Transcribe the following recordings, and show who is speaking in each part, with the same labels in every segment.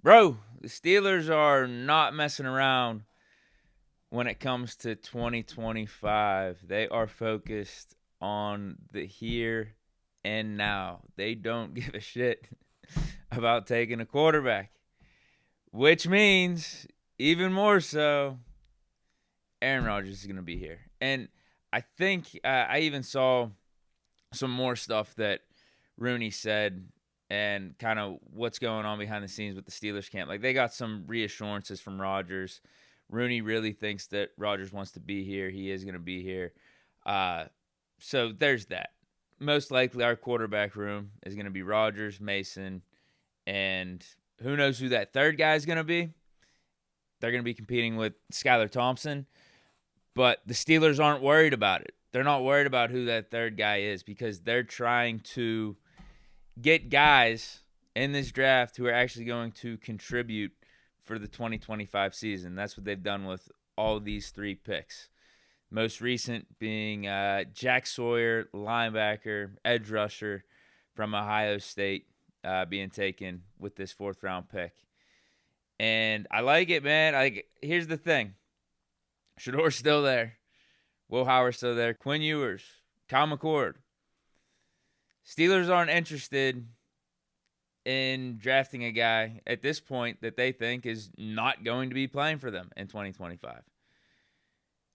Speaker 1: Bro, the Steelers are not messing around when it comes to 2025. They are focused on the here and now. They don't give a shit about taking a quarterback, which means even more so, Aaron Rodgers is going to be here. And I think I even saw some more stuff that Rooney said and kind of what's going on behind the scenes with the Steelers camp. Like, they got some reassurances from Rodgers. Rooney really thinks that Rodgers wants to be here. He is going to be here. So there's that. Most likely our quarterback room is going to be Rodgers, Mason, and who knows who that third guy is going to be. They're going to be competing with Skylar Thompson, but the Steelers aren't worried about it. They're not worried about who that third guy is because they're trying to get guys in this draft who are actually going to contribute for the 2025 season. That's what they've done with all these three picks. Most recent being Jack Sawyer, linebacker, edge rusher from Ohio State, being taken with this fourth-round pick. And I like it, man. Here's the thing. Shador's still there. Will Howard's still there. Quinn Ewers, Kyle McCord. Steelers aren't interested in drafting a guy at this point that they think is not going to be playing for them in 2025.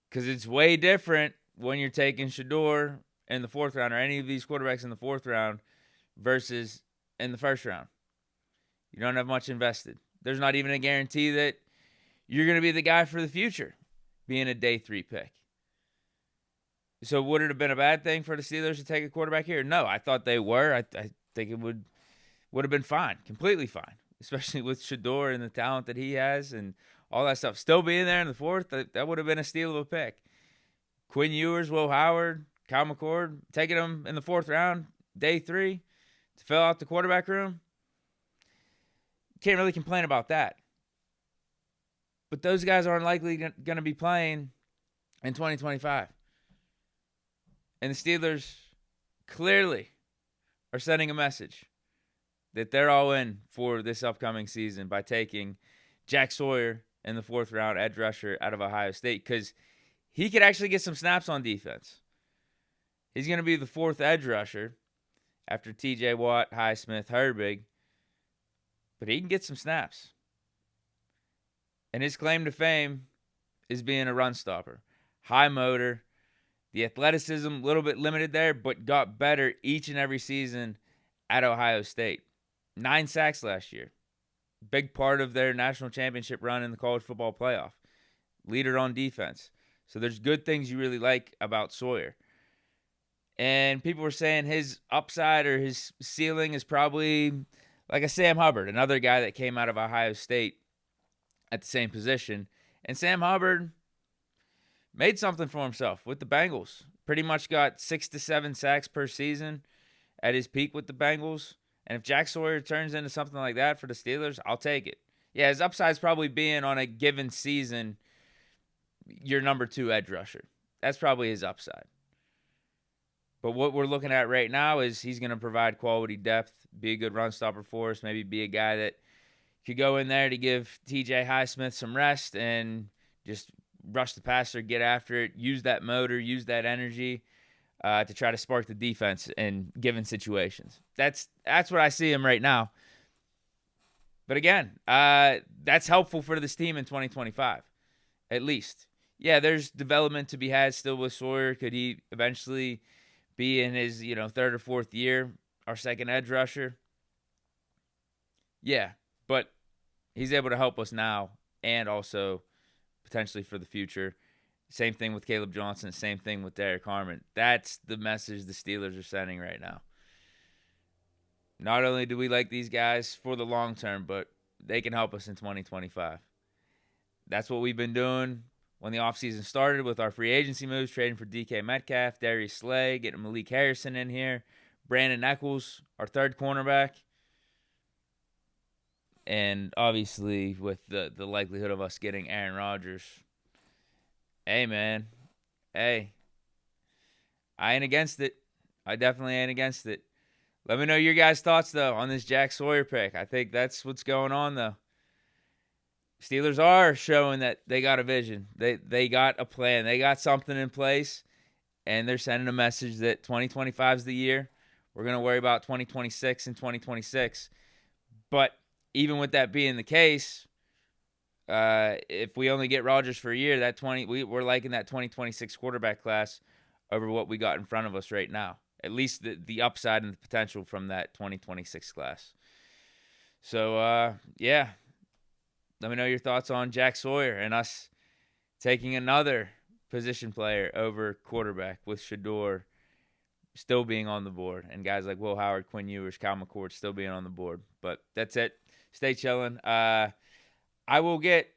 Speaker 1: Because it's way different when you're taking Shador in the fourth round or any of these quarterbacks in the fourth round versus in the first round. You don't have much invested. There's not even a guarantee that you're going to be the guy for the future being a day 3 pick. So would it have been a bad thing for the Steelers to take a quarterback here? No, I thought they were. I think it would have been fine, completely fine, especially with Shador and the talent that he has and all that stuff. Still being there in the fourth, that would have been a steal of a pick. Quinn Ewers, Will Howard, Kyle McCord, taking them in the fourth round, day 3, to fill out the quarterback room. Can't really complain about that. But those guys aren't likely going to be playing in 2025. And the Steelers clearly are sending a message that they're all in for this upcoming season by taking Jack Sawyer in the fourth round, edge rusher out of Ohio State, because he could actually get some snaps on defense. He's going to be the fourth edge rusher after TJ Watt, Highsmith, Herbig, but he can get some snaps. And his claim to fame is being a run stopper. High motor. The athleticism, a little bit limited there, but got better each and every season at Ohio State. 9 sacks last year. Big part of their national championship run in the college football playoff. Leader on defense. So there's good things you really like about Sawyer. And people were saying his upside or his ceiling is probably like a Sam Hubbard, another guy that came out of Ohio State at the same position. And Sam Hubbard made something for himself with the Bengals. Pretty much got 6 to 7 sacks per season at his peak with the Bengals. And if Jack Sawyer turns into something like that for the Steelers, I'll take it. Yeah, his upside's probably being on a given season your number 2 edge rusher. That's probably his upside. But what we're looking at right now is he's going to provide quality depth, be a good run stopper for us, maybe be a guy that could go in there to give TJ Highsmith some rest and just rush the passer, get after it, use that motor, use that energy to try to spark the defense in given situations. That's what I see him right now. But again, that's helpful for this team in 2025, at least. Yeah, there's development to be had still with Sawyer. Could he eventually be in his third or fourth year, our second edge rusher? Yeah, but he's able to help us now and also potentially for the future. Same thing with Caleb Johnson. Same thing with Derek Harmon. That's the message the Steelers are sending right now. Not only do we like these guys for the long term, but they can help us in 2025. That's what we've been doing when the offseason started with our free agency moves, trading for DK Metcalf, Darius Slay, getting Malik Harrison in here, Brandon Eccles, our third cornerback. And obviously with the likelihood of us getting Aaron Rodgers. Hey, man. Hey. I ain't against it. I definitely ain't against it. Let me know your guys' thoughts, though, on this Jack Sawyer pick. I think that's what's going on, though. Steelers are showing that they got a vision. They got a plan. They got something in place, and they're sending a message that 2025 is the year. We're going to worry about 2026 and 2026. But even with that being the case, if we only get Rodgers for a year, we're liking that 2026 quarterback class over what we got in front of us right now. At least the upside and the potential from that 2026 class. So, yeah. Let me know your thoughts on Jack Sawyer and us taking another position player over quarterback with Shador still being on the board and guys like Will Howard, Quinn Ewers, Cal McCord still being on the board. But that's it. Stay chilling. I will get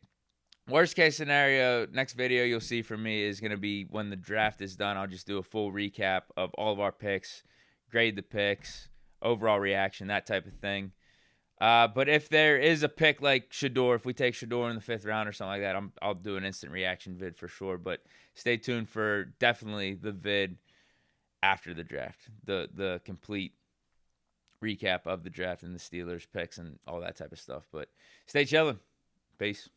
Speaker 1: worst case scenario. Next video you'll see from me is going to be when the draft is done. I'll just do a full recap of all of our picks, grade the picks, overall reaction, that type of thing. But if there is a pick like Shador, if we take Shador in the 5th round or something like that, I'll do an instant reaction vid for sure. But stay tuned for definitely the vid after the draft, the complete recap of the draft and the Steelers picks and all that type of stuff. But stay chilling. Peace.